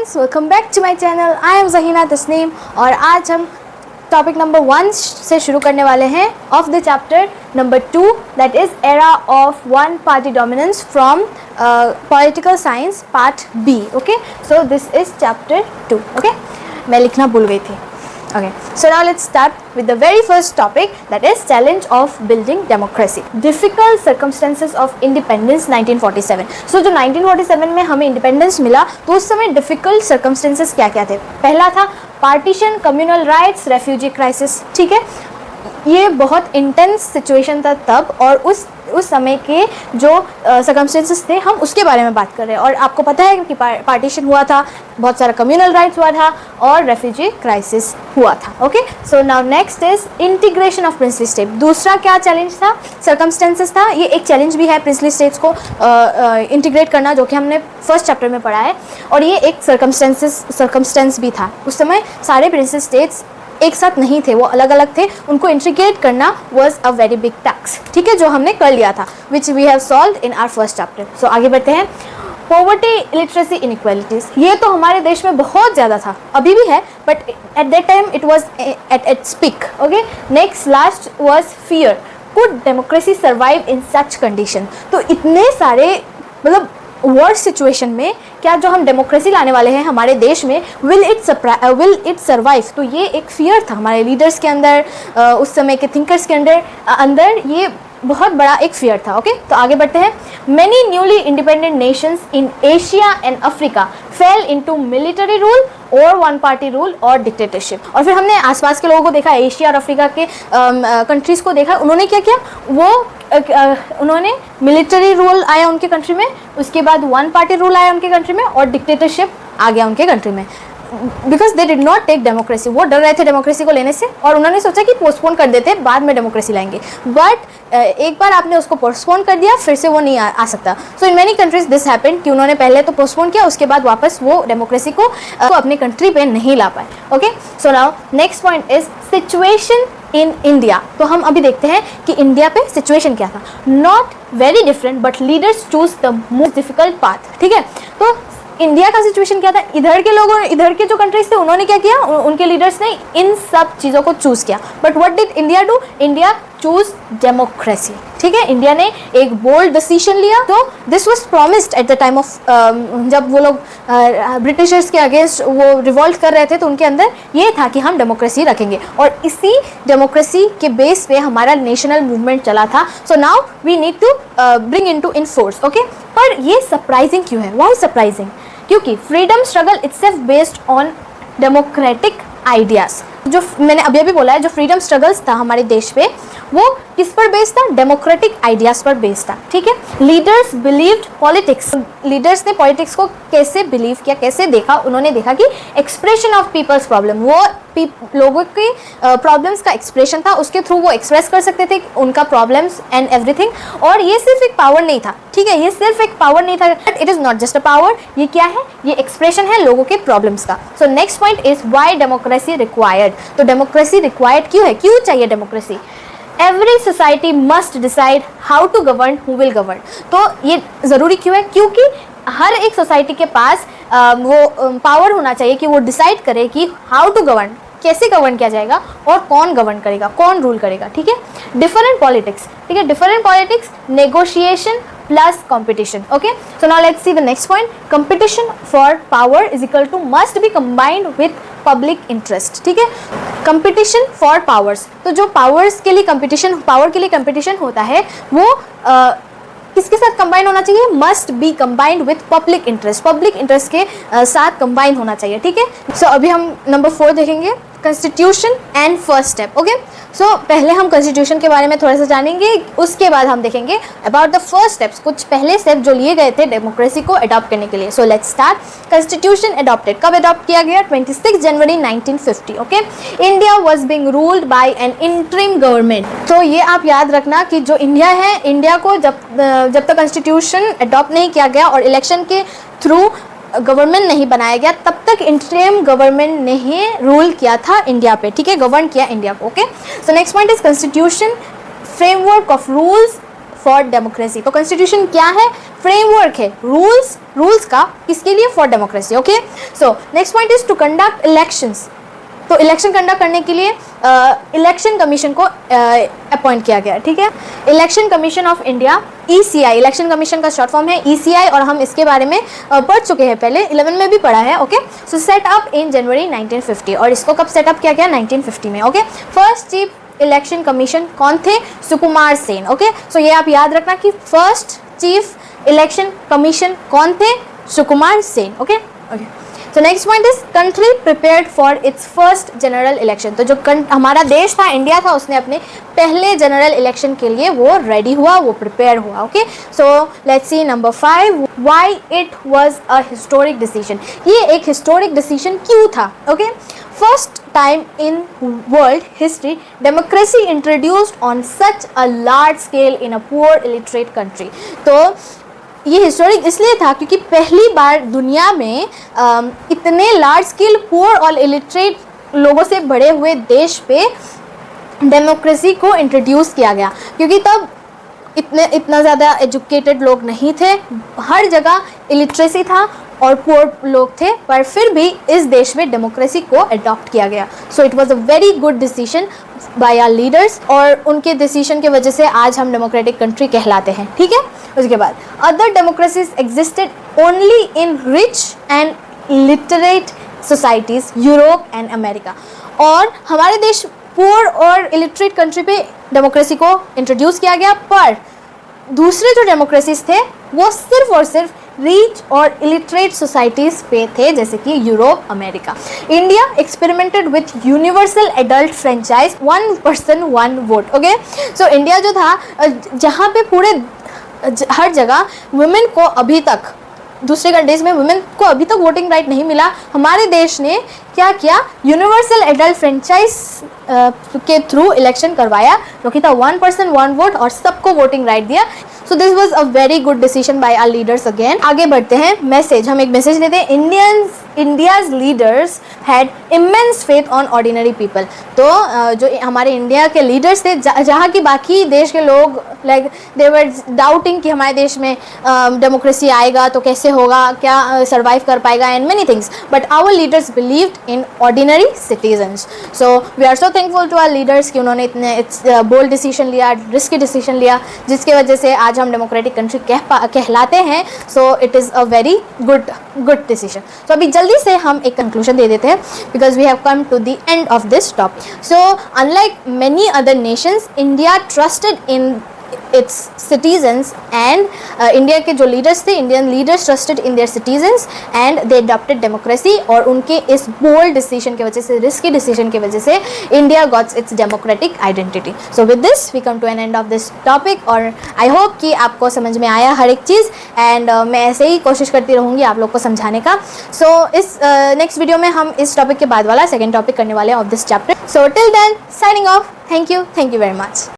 Friends, welcome back to my channel. I am Zaheena Tasneem और आज हम टॉपिक नंबर 1 से शुरू करने वाले हैं of the chapter number 2 that is era of one party dominance from political science part B. Okay, so this is chapter 2। Okay, मैं लिखना भूल गई थी। Okay, so now let's start with the very first topic, that is challenge of building democracy. Difficult circumstances of independence 1947. So जो 1947 में हमें independence मिला तो उस समय डिफ़िकल्ट सर्कमस्टेंसेस क्या क्या थे? पहला था partition, communal riots, refugee crisis. ठीक है, ये बहुत इंटेंस सिचुएशन था तब, और उस समय के जो सर्कमस्टेंसेस थे हम उसके बारे में बात कर रहे हैं। और आपको पता है कि पार्टीशन हुआ था, बहुत सारा कम्युनल राइट्स हुआ था और रेफ्यूजी क्राइसिस हुआ था। Okay, so now next is integration of princely state. दूसरा क्या चैलेंज था, सर्कमस्टेंसेस था। ये एक चैलेंज भी है प्रिंसली स्टेट्स को इंटीग्रेट करना, जो कि हमने फर्स्ट चैप्टर में पढ़ा है। और ये एक सर्कमस्टेंस भी था। उस समय सारे प्रिंसली स्टेट्स एक साथ नहीं थे, वो अलग अलग थे। उनको इंटीग्रेट करना was a very big task. ठीक है, जो हमने कर लिया था, which we have solved in our first chapter. So आगे बढ़ते हैं। पॉवर्टी, इलिटरेसी, इनइक्वालिटीज़, ये तो हमारे देश में बहुत ज़्यादा था, अभी भी है, but at that time it was at its peak. Okay, next last was fear. Could democracy survive in such condition? तो इतने सारे मतलब वर्स्ट सिचुएशन में क्या जो हम डेमोक्रेसी लाने वाले हैं हमारे देश में, विल इट सर्वाइव? तो ये एक फियर था हमारे लीडर्स के अंदर, उस समय के थिंकर्स के अंदर ये बहुत बड़ा एक फियर था। ओके, तो आगे बढ़ते हैं। Many newly independent Nations in Asia and Africa fail into military rule और वन पार्टी रूल और डिक्टेटरशिप। और फिर हमने आसपास के लोगों को देखा, एशिया और अफ्रीका के कंट्रीज़ को देखा, उन्होंने क्या किया, उन्होंने मिलिट्री रूल आया उनके कंट्री में, उसके बाद वन पार्टी रूल आया उनके कंट्री में और डिक्टेटरशिप आ गया उनके कंट्री में, because they did not take democracy. वो डर रहे थे डेमोक्रेसी को लेने से और उन्होंने सोचा कि पोस्टपोन कर देते, बाद में डेमोक्रेसी लाएंगे। बट एक बार आपने उसको पोस्टपोन कर दिया, फिर से वो नहीं आ सकता। So in many countries this happened कि उन्होंने पहले तो पोस्टपोन किया, उसके बाद वापस वो डेमोक्रेसी को अपने कंट्री पे नहीं ला पाए। Okay, so now next point is situation in India. तो हम अभी देखते हैं कि इंडिया पे सिचुएशन क्या था। Not very different but leaders choose the most difficult path. ठीक है, तो इंडिया का सिचुएशन क्या था, इधर के लोगों, इधर के जो कंट्रीज थे उन्होंने क्या किया, उनके लीडर्स ने इन सब चीज़ों को चूज़ किया। But what did India do? India choose democracy. ठीक है, इंडिया ने एक बोल्ड डिसीजन लिया। तो this was promised at the time of, जब वो लोग ब्रिटिशर्स के अगेंस्ट वो रिवॉल्ट कर रहे थे, तो उनके अंदर ये था कि हम डेमोक्रेसी रखेंगे, और इसी डेमोक्रेसी के बेस पे हमारा नेशनल मूवमेंट चला था। So now we need to bring into in force. Okay, पर ये सरप्राइजिंग क्यों है? Why surprising? क्योंकि freedom struggle itself based on democratic ideas. जो मैंने अभी बोला है, जो फ्रीडम स्ट्रगल्स था हमारे देश पे, वो किस पर बेस्ड था? डेमोक्रेटिक आइडियाज़ पर बेस्ड था। ठीक है, लीडर्स बिलीव्ड पॉलिटिक्स। लीडर्स ने पॉलिटिक्स को कैसे बिलीव किया, कैसे देखा? उन्होंने देखा कि एक्सप्रेशन ऑफ पीपल्स प्रॉब्लम, वो लोगों के प्रॉब्लम्स का एक्सप्रेशन था, उसके थ्रू वो एक्सप्रेस कर सकते थे उनका प्रॉब्लम्स एंड एवरीथिंग। और ये सिर्फ एक पावर नहीं था। ठीक है, ये सिर्फ एक पावर नहीं था, but it is not just a power. ये क्या है? ये एक्सप्रेशन है लोगों के प्रॉब्लम्स का। So next point is why democracy required. तो डेमोक्रेसी रिक्वायर्ड क्यों है? क्यों चाहिए democracy? Every society must decide how to govern, who will govern. तो ये ज़रूरी क्यों है? क्योंकि हर एक सोसाइटी के पास वो पावर होना चाहिए कि वो डिसाइड करे कि हाउ टू गवर्न, कैसे गवर्न किया जाएगा और कौन गवर्न करेगा, कौन रूल करेगा। ठीक है, डिफरेंट पॉलिटिक्स। ठीक है, different politics, negotiation plus competition. Okay, so now let's see the next point. Competition for power is equal to must be combined with public interest. ठीक है, कंपटीशन फॉर पावर्स। तो जो powers के लिए competition, power के लिए competition होता है, वो किसके साथ कंबाइन होना चाहिए? Must be combined with public interest. Public interest के साथ कंबाइन होना चाहिए। ठीक है, सो अभी हम नंबर 4 देखेंगे, constitution and first step. Okay, so पहले हम कॉन्स्टिट्यूशन के बारे में थोड़ा सा जानेंगे, उसके बाद हम देखेंगे अबाउट द फर्स्ट स्टेप्स, कुछ पहले स्टेप जो लिए गए थे डेमोक्रेसी को अडॉप्ट करने के लिए। So let's start. Constitution adopted, कब अडॉप्ट किया गया? 26 जनवरी 1950। Okay, India was being ruled by N interim government. तो ये आप याद रखना कि जो इंडिया है, इंडिया को जब तक कॉन्स्टिट्यूशन अडॉप्ट नहीं किया गया और इलेक्शन के थ्रू गवर्नमेंट नहीं बनाया गया, तब तक इंटरिम गवर्नमेंट ने ही रूल किया था इंडिया पे। ठीक है, गवर्न किया इंडिया को। Okay, so next point is constitution framework of rules for democracy. तो कॉन्स्टिट्यूशन क्या है? फ्रेमवर्क है रूल्स का, किसके लिए? For democracy. Okay, so next point is to conduct elections. तो इलेक्शन कंडक्ट करने के लिए इलेक्शन कमीशन को अपॉइंट किया गया, ठीक है। Election commission of India, ECI, election commission का शॉर्ट फॉर्म है ECI, और हम इसके बारे में पढ़ चुके हैं पहले, 11 में भी पढ़ा है। Okay, so set up in January 1950, और इसको कब सेटअप किया गया? 1950 में। Okay, first chief election commission कौन थे? सुकुमार सेन। ओके, सो ये आप याद रखना कि फर्स्ट चीफ इलेक्शन कमीशन कौन थे? सुकुमार सेन। ओके ओके, तो next point is country prepared for its first general election. तो जो हमारा देश था, इंडिया था, उसने अपने पहले जनरल इलेक्शन के लिए वो रेडी हुआ, वो प्रिपेयर हुआ। Okay, so let's see number 5, why it was a historic decision. ये एक हिस्टोरिक डिसीजन क्यों था? Okay, first time in world history democracy introduced on such a large scale in a poor illiterate country. तो ये historic इसलिए था क्योंकि पहली बार दुनिया में इतने लार्ज स्केल पुअर और इलिटरेट लोगों से भरे हुए देश पे डेमोक्रेसी को इंट्रोड्यूस किया गया, क्योंकि तब इतना ज़्यादा एजुकेटेड लोग नहीं थे, हर जगह इलिटरेसी था और पुअर लोग थे, पर फिर भी इस देश में डेमोक्रेसी को अडॉप्ट किया गया। So it was a very good decision by our leaders, और उनके डिसीजन की वजह से आज हम डेमोक्रेटिक कंट्री कहलाते हैं, ठीक है। उसके बाद other democracies existed only in rich and literate societies, Europe and America. और हमारे देश पुअर और इलिटरेट कंट्री पे डेमोक्रेसी को इंट्रोड्यूस किया गया, पर दूसरे जो डेमोक्रेसीज थे वो सिर्फ और सिर्फ रिच और इलिटरेट सोसाइटीज़ पे थे, जैसे कि Europe, America. India experimented with universal adult franchise, 1 person 1 vote. Okay, so India जो था, जहाँ पे पूरे हर जगह वुमेन को अभी तक, दूसरे कंट्रीज में वुमेन को अभी तक वोटिंग राइट नहीं मिला, हमारे देश ने क्या किया? यूनिवर्सल एडल्ट फ्रेंचाइज के थ्रू इलेक्शन करवाया, जो कि था 1 पर्सन 1 वोट, और सबको वोटिंग राइट दिया। So this was a very good decision by our leaders again. आगे बढ़ते हैं, मैसेज, हम एक मैसेज देते हैं, India's leaders had immense faith on ordinary people. तो जो हमारे इंडिया के लीडर्स थे, जहाँ की बाकी देश के लोग लाइक दे वर डाउटिंग कि हमारे देश में डेमोक्रेसी आएगा तो कैसे होगा, क्या सर्वाइव कर पाएगा, and many things, but our leaders believed in ordinary citizens. So we are so thankful to our leaders कि उन्होंने इतने बोल्ड डिसीजन लिया, रिस्की डिसीजन लिया, जिसके वजह से आज हम डेमोक्रेटिक कंट्री कहलाते हैं। So it is a very good decision. तो अभी जल्दी से हम एक कंक्लूजन दे देते हैं, because we have come to the end of this topic. So unlike many other nations, India trusted in its citizens and India के जो लीडर्स थे, Indian leaders trusted in their citizens and they adopted democracy, और उनके इस bold decision की वजह से, risky decision की वजह से India gots its democratic identity. So with this we come to an end of this topic, और आई होप कि आपको समझ में आया हर एक चीज़, एंड मैं ऐसे ही कोशिश करती रहूँगी आप लोग को समझाने का। सो इस नेक्स्ट वीडियो में हम इस टॉपिक के बाद वाला सेकेंड टॉपिक करने वाले हैं of this chapter. So till then, signing off, thank you very much.